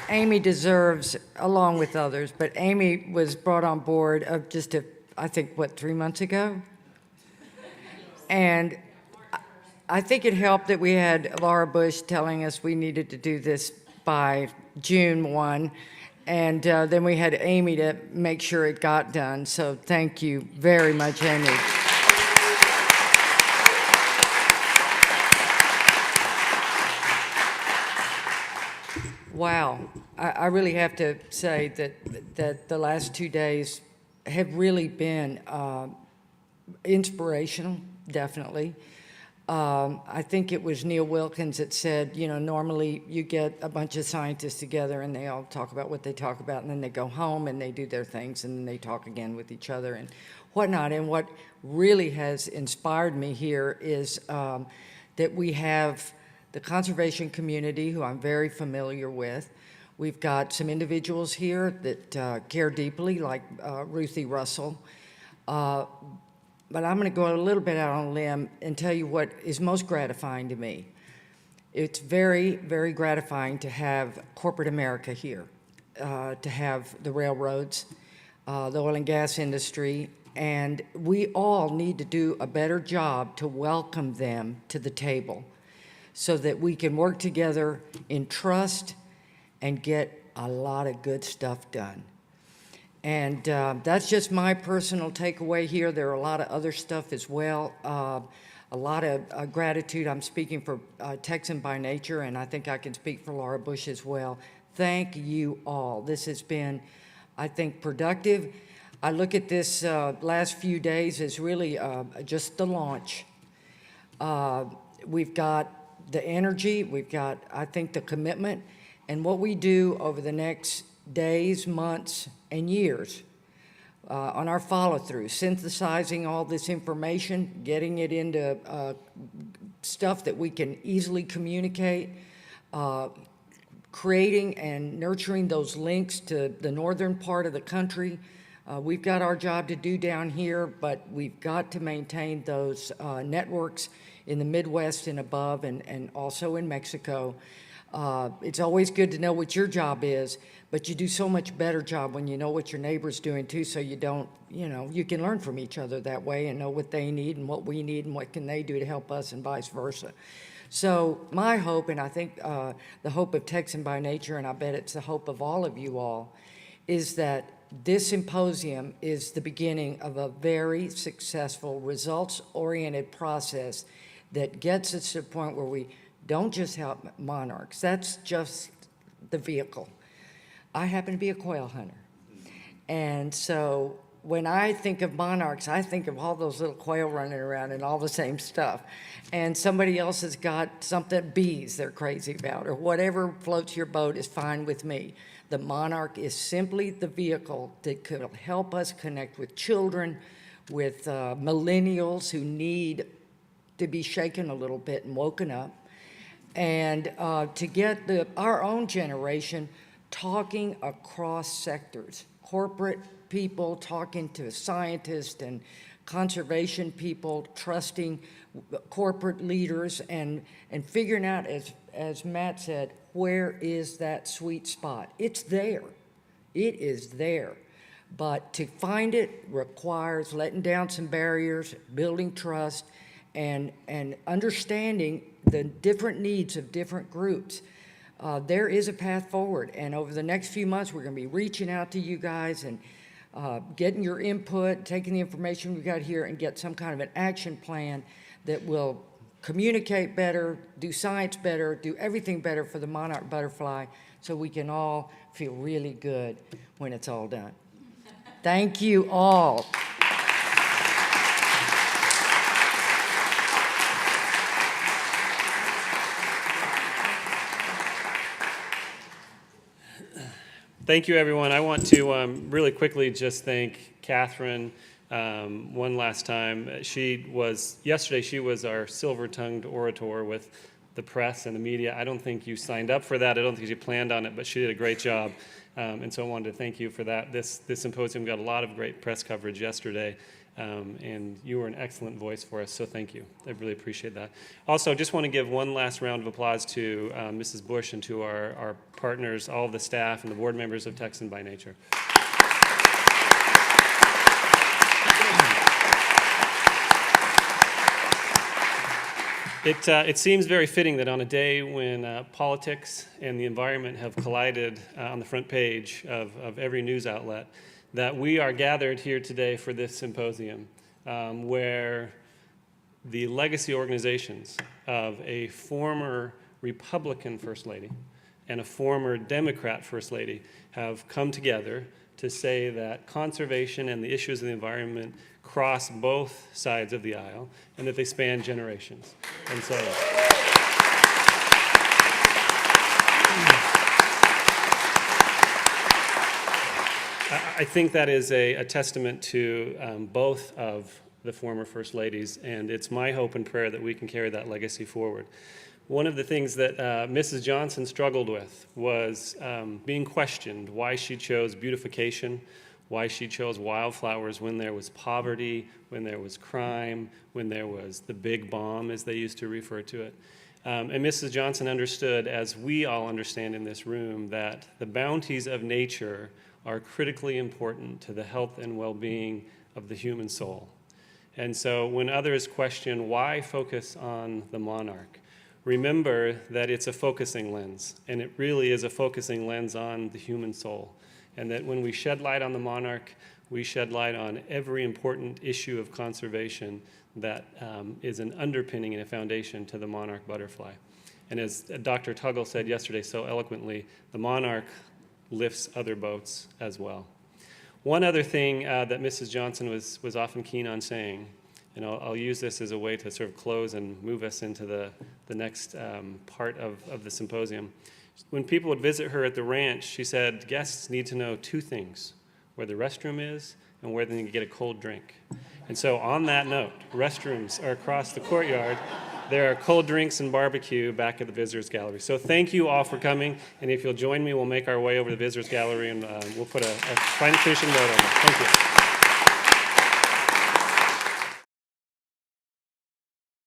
Amy deserves, along with others, but Amy was brought on board I think, 3 months ago? And I think it helped that we had Laura Bush telling us we needed to do this by June 1, and then we had Amy to make sure it got done. So thank you very much, Amy. Wow, I really have to say that the last 2 days have really been inspirational, definitely. I think it was Neil Wilkins that said, normally you get a bunch of scientists together and they all talk about what they talk about, and then they go home and they do their things and then they talk again with each other and whatnot. And what really has inspired me here is that we have the conservation community, who I'm very familiar with. We've got some individuals here that care deeply, like Ruthie Russell. But I'm going to go a little bit out on a limb and tell you what is most gratifying to me. It's very, very gratifying to have corporate America here, to have the railroads, the oil and gas industry, and we all need to do a better job to welcome them to the table so that we can work together in trust and get a lot of good stuff done. And that's just my personal takeaway here. There are a lot of other stuff as well. A lot of gratitude. I'm speaking for Texan by nature, and I think I can speak for Laura Bush as well. Thank you all. This has been, I think, productive. I look at this last few days as really just the launch. We've got the energy, we've got, I think, the commitment, and what we do over the next days, months, and years on our follow-through, synthesizing all this information, getting it into stuff that we can easily communicate, creating and nurturing those links to the northern part of the country. We've got our job to do down here, but we've got to maintain those networks in the Midwest and above, and also in Mexico. It's always good to know what your job is, but you do so much better job when you know what your neighbor's doing too, so you don't, you can learn from each other that way and know what they need and what we need and what can they do to help us and vice versa. So my hope, and I think the hope of Texan by nature, and I bet it's the hope of all of you all, is that this symposium is the beginning of a very successful, results-oriented process that gets us to the point where we don't just help monarchs. That's just the vehicle. I happen to be a quail hunter. And so when I think of monarchs, I think of all those little quail running around and all the same stuff. And somebody else has got something, bees they're crazy about, or whatever floats your boat is fine with me. The monarch is simply the vehicle that could help us connect with children, with millennials who need to be shaken a little bit and woken up, and to get our own generation talking across sectors, corporate people talking to scientists and conservation people, trusting corporate leaders, and figuring out, as Matt said, where is that sweet spot? It's there. It is there. But to find it requires letting down some barriers, building trust, and understanding the different needs of different groups. There is a path forward, and over the next few months, we're going to be reaching out to you guys and getting your input, taking the information we've got here, and get some kind of an action plan that will communicate better, do science better, do everything better for the monarch butterfly, so we can all feel really good when it's all done. Thank you all. Thank you, everyone. I want to really quickly just thank Katharine one last time. Yesterday she was our silver-tongued orator with the press and the media. I don't think you signed up for that. I don't think you planned on it, but she did a great job. And so I wanted to thank you for that. This symposium got a lot of great press coverage yesterday. And you were an excellent voice for us, so thank you. I really appreciate that. Also, just want to give one last round of applause to Mrs. Bush and to our partners, all of the staff and the board members of Texan by Nature. It seems very fitting that on a day when politics and the environment have collided on the front page of every news outlet, that we are gathered here today for this symposium, where the legacy organizations of a former Republican First Lady and a former Democrat First Lady have come together to say that conservation and the issues of the environment cross both sides of the aisle and that they span generations. And so I think that is a testament to both of the former First Ladies, and it's my hope and prayer that we can carry that legacy forward. One of the things that Mrs. Johnson struggled with was being questioned why she chose beautification, why she chose wildflowers when there was poverty, when there was crime, when there was the big bomb, as they used to refer to it. And Mrs. Johnson understood, as we all understand in this room, that the bounties of nature are critically important to the health and well-being of the human soul. And so when others question why focus on the monarch, remember that it's a focusing lens, and it really is a focusing lens on the human soul. And that when we shed light on the monarch, we shed light on every important issue of conservation that is an underpinning and a foundation to the monarch butterfly. And as Dr. Tuggle said yesterday so eloquently, the monarch lifts other boats as well. One other thing that Mrs. Johnson was often keen on saying, and I'll use this as a way to sort of close and move us into the next part of the symposium. When people would visit her at the ranch, she said guests need to know two things: where the restroom is and where they can get a cold drink. And so on that note, restrooms are across the courtyard. There are cold drinks and barbecue back at the Visitors Gallery. So thank you all for coming, and if you'll join me, we'll make our way over to the Visitors Gallery, and we'll put a finishing note on it. Thank you.